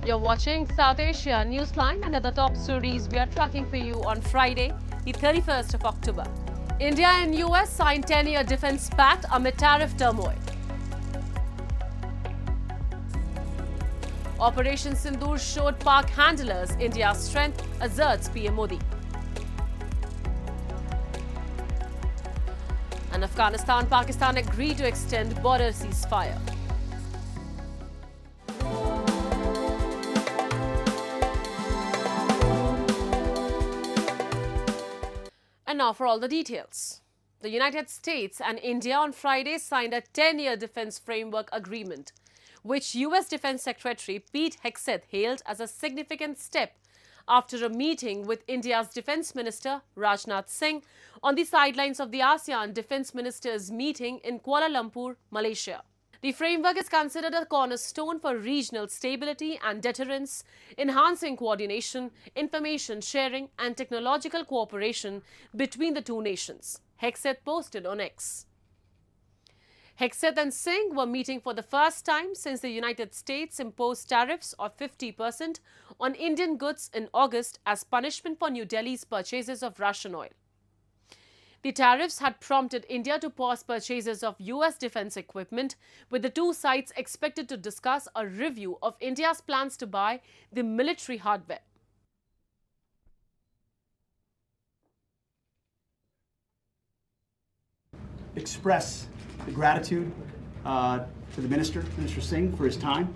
You're watching South Asia Newsline, and at the top stories we are tracking for you on Friday, the 31st of October. India and US signed 10-year defense pact amid tariff turmoil. Operation Sindoor showed Pak handlers India's strength, asserts PM Modi. And Afghanistan-Pakistan agree to extend border ceasefire. And now for all the details. The United States and India on Friday signed a 10-year defense framework agreement, which US Defense Secretary Pete Hegseth hailed as a significant step after a meeting with India's Defense Minister Rajnath Singh on the sidelines of the ASEAN Defense Ministers meeting in Kuala Lumpur, Malaysia. The framework is considered a cornerstone for regional stability and deterrence, enhancing coordination, information sharing and technological cooperation between the two nations, Hegseth posted on X. Hegseth and Singh were meeting for the first time since the United States imposed tariffs of 50% on Indian goods in August as punishment for New Delhi's purchases of Russian oil. The tariffs had prompted India to pause purchases of US defense equipment, with the two sides expected to discuss a review of India's plans to buy the military hardware. Express the gratitude to the Minister Singh, for his time,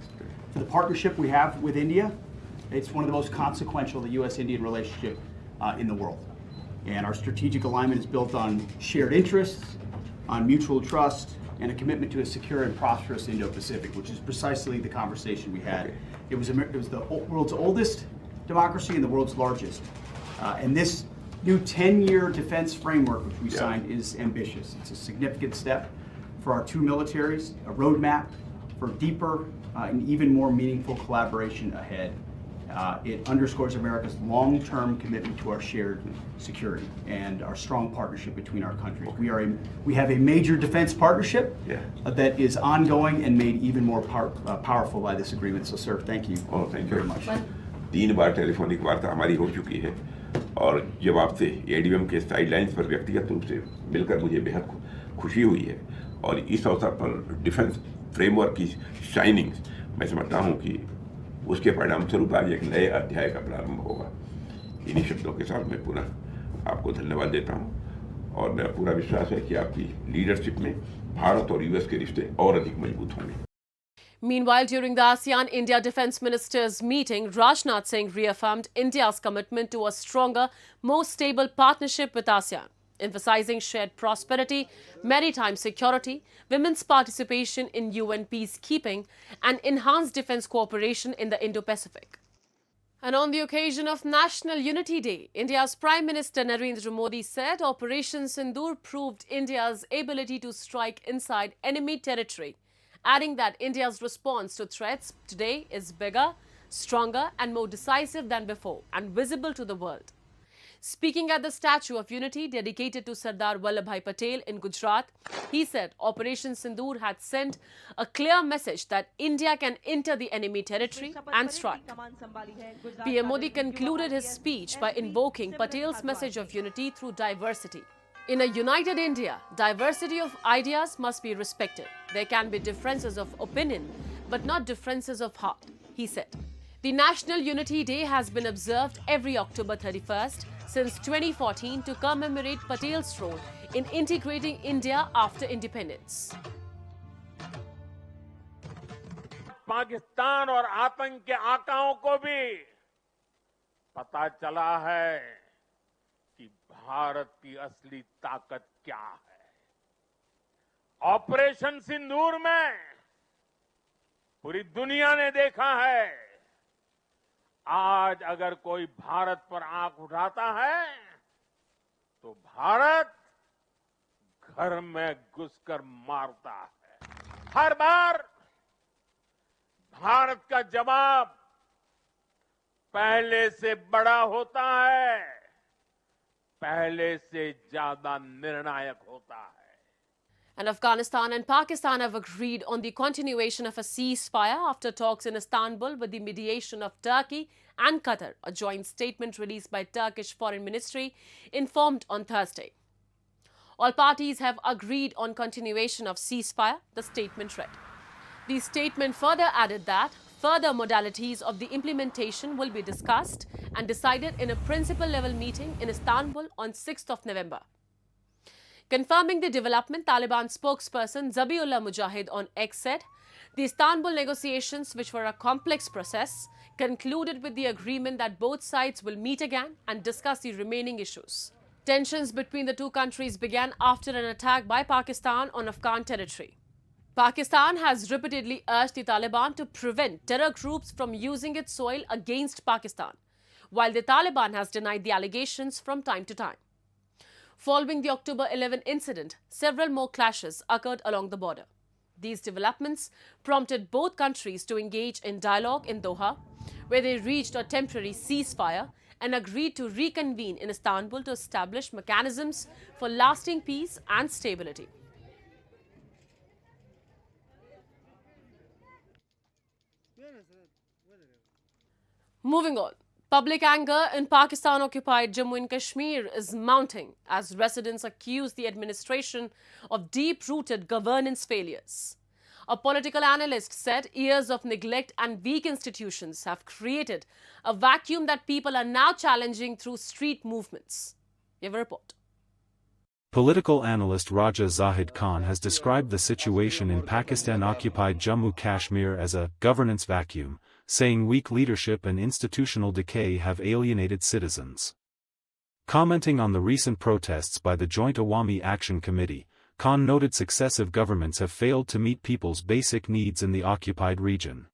for the partnership we have with India. It's one of the most consequential, the U.S.-Indian relationship in the world. And our strategic alignment is built on shared interests, on mutual trust, and a commitment to a secure and prosperous Indo-Pacific, which is precisely the conversation we had. It was the world's oldest democracy and the world's largest. And this new 10-year defense framework, which we signed, is ambitious. It's a significant step for our two militaries, a roadmap for deeper and even more meaningful collaboration ahead. It underscores America's long-term commitment to our shared security and our strong partnership between our countries. We have a major defense partnership that is ongoing and made even more powerful by this agreement. So, sir, thank you. Oh, thank you very much. 3 bar telephonic वार्ता हमारी हो चुकी है और जब आपसे ADM के sidelines पर व्यक्तिगत रूप से मिलकर मुझे बेहद खुशी हुई है और इस अवसर पर डिफेंस फ्रेमवर्क की शाइनिंग मैं समझता हूं कि उसके परिणाम स्वरूप आज एक नए अध्याय का प्रारंभ होगा। इन्हीं शब्दों के साथ मैं पुनः आपको धन्यवाद देता हूं और मेरा पूरा विश्वास है कि आपकी लीडरशिप में भारत और यूएस के रिश्ते और अधिक मजबूत होंगे। Meanwhile, during the ASEAN-India Defence Ministers meeting, Rajnath Singh reaffirmed India's commitment to a stronger, more stable partnership with ASEAN, emphasizing shared prosperity, maritime security, women's participation in UN peacekeeping, and enhanced defence cooperation in the Indo-Pacific. And on the occasion of National Unity Day, India's Prime Minister Narendra Modi said Operation Sindoor proved India's ability to strike inside enemy territory, adding that India's response to threats today is bigger, stronger and more decisive than before and visible to the world. Speaking at the Statue of Unity dedicated to Sardar Vallabhbhai Patel in Gujarat, he said Operation Sindoor had sent a clear message that India can enter the enemy territory and strike. PM Modi concluded his speech by invoking Patel's message of unity through diversity. In a united India, diversity of ideas must be respected. There can be differences of opinion, but not differences of heart, he said. The National Unity Day has been observed every October 31st since 2014 to commemorate Patel's role in integrating India after independence. Pakistan और आतंक के आकाओं को भी पता चला है कि भारत की असली ताकत क्या है। ऑपरेशन सिंदूर में पूरी दुनिया ने देखा है, आज अगर कोई भारत पर आंख उठाता है तो भारत घर में घुसकर मारता है। हर बार भारत का जवाब पहले से बड़ा होता है, पहले से ज्यादा निर्णायक होता है। And Afghanistan and Pakistan have agreed on the continuation of a ceasefire after talks in Istanbul with the mediation of Turkey and Qatar, a joint statement released by Turkish Foreign Ministry informed on Thursday. All parties have agreed on continuation of ceasefire, the statement read. The statement further added that further modalities of the implementation will be discussed and decided in a principal-level meeting in Istanbul on 6th of November. Confirming the development, Taliban spokesperson Zabiullah Mujahid on X said, the Istanbul negotiations, which were a complex process, concluded with the agreement that both sides will meet again and discuss the remaining issues. Tensions between the two countries began after an attack by Pakistan on Afghan territory. Pakistan has repeatedly urged the Taliban to prevent terror groups from using its soil against Pakistan, while the Taliban has denied the allegations from time to time. Following the October 11 incident, several more clashes occurred along the border. These developments prompted both countries to engage in dialogue in Doha, where they reached a temporary ceasefire and agreed to reconvene in Istanbul to establish mechanisms for lasting peace and stability. Moving on. Public anger in Pakistan-occupied Jammu and Kashmir is mounting as residents accuse the administration of deep-rooted governance failures. A political analyst said years of neglect and weak institutions have created a vacuum that people are now challenging through street movements. You have a report. Political analyst Raja Zahid Khan has described the situation in Pakistan-occupied Jammu Kashmir as a governance vacuum, saying weak leadership and institutional decay have alienated citizens. Commenting on the recent protests by the Joint Awami Action Committee, Khan noted successive governments have failed to meet people's basic needs in the occupied region.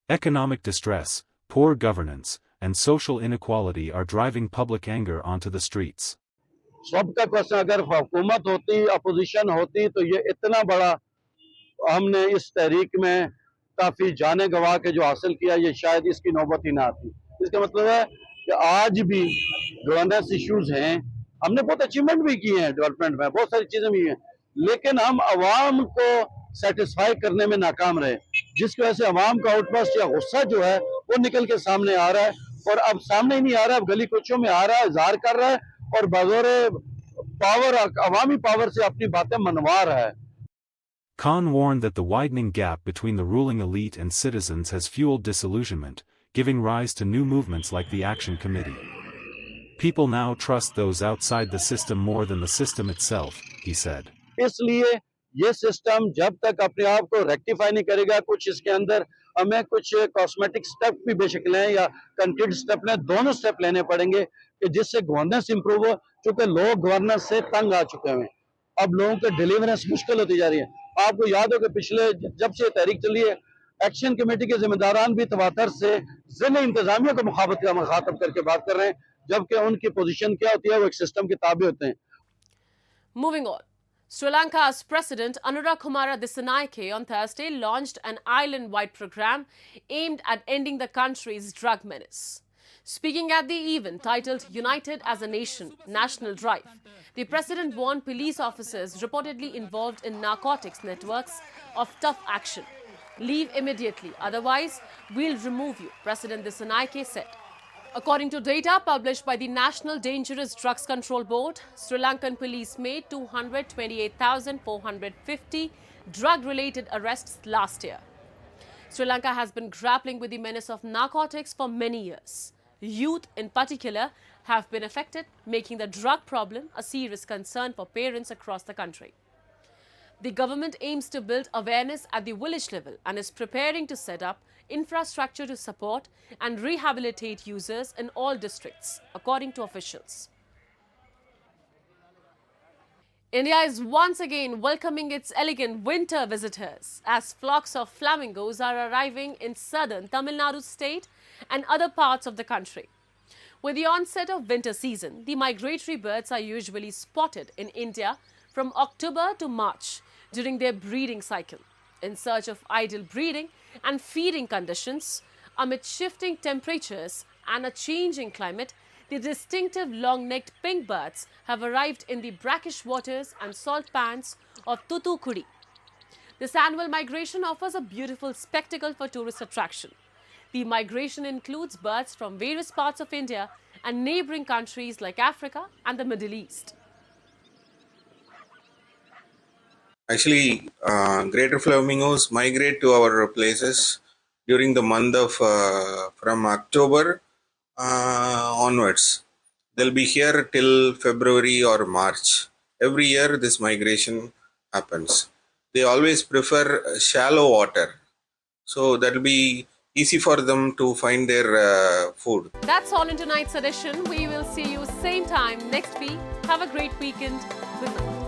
Economic distress, poor governance, and social inequality are driving public anger onto the streets. सबका question अगर हुकूमत होती opposition होती तो ये इतना बड़ा हमने इस तहरीक में काफी जाने गवा के जो हासिल किया ये शायद इसकी नौबत ही ना आती। इसका मतलब है कि आज भी गवर्नेंस इश्यूज हैं, हमने बहुत अचीवमेंट भी किए हैं डेवलपमेंट में, बहुत सारी चीजें भी हैं, लेकिन हम अवाम को सेटिस्फाई करने में नाकाम रहे, जिसकी वजह से अवाम का आउटबर्स्ट या गुस्सा जो है वो निकल के सामने आ रहा है और अब सामने ही नहीं आ रहा है, अब गली कुचों में आ रहा है, इजहार कर रहा है और बगैर पावर अवामी पावर से अपनी बातें मनवा रहा है. Khan warned that the widening gap between the ruling elite and citizens has fueled disillusionment, giving rise to new movements like the Action Committee. People now trust those outside the system more than the system itself, he said. इसलिए ये system जब तक अपने आप को rectify नहीं करेगा, कुछ इसके अंदर हमें कुछ कॉस्मेटिक स्टेप भी बेशक लें या कंक्रीट स्टेप लें, दोनों स्टेप लेने पड़ेंगे कि जिससे गवर्नेंस इंप्रूव हो, चूंकि लोग गवर्नेंस से तंग आ चुके हैं, अब लोगों के डिलीवरेंस मुश्किल होती जा रही है. आपको याद हो कि पिछले जब से तहरीक चली है, एक्शन कमेटी के जिम्मेदारान भी तवातर से जिले इंतजामिया को मुखातब करके बात कर रहे हैं, जबकि उनकी पोजीशन क्या होती है, वो एक सिस्टम के ताबे होते हैं. Moving on. Sri Lanka's President Anurakumara Dissanayake on Thursday launched an island-wide program aimed at ending the country's drug menace. Speaking at the event titled United as a Nation, National Drive, the President warned police officers reportedly involved in narcotics networks of tough action. Leave immediately, otherwise we'll remove you, President Dissanayake said. According to data published by the National Dangerous Drugs Control Board, Sri Lankan police made 228,450 drug-related arrests last year. Sri Lanka has been grappling with the menace of narcotics for many years. Youth, in particular, have been affected, making the drug problem a serious concern for parents across the country. The government aims to build awareness at the village level and is preparing to set up infrastructure to support and rehabilitate users in all districts, according to officials. India is once again welcoming its elegant winter visitors as flocks of flamingos are arriving in southern Tamil Nadu state and other parts of the country. With the onset of winter season, the migratory birds are usually spotted in India from October to March during their breeding cycle. In search of ideal breeding and feeding conditions, amid shifting temperatures and a changing climate, the distinctive long-necked pink birds have arrived in the brackish waters and salt pans or Tutukudi. This annual migration offers a beautiful spectacle for tourist attraction. The migration includes birds from various parts of India and neighboring countries like Africa and the Middle East. Actually, greater flamingos migrate to our places during the month of from October onwards. They'll be here till February or March. Every year this migration happens. They always prefer shallow water, so that will be easy for them to find their food. That's all in tonight's edition. We will see you same time next week. Have a great weekend. Good night.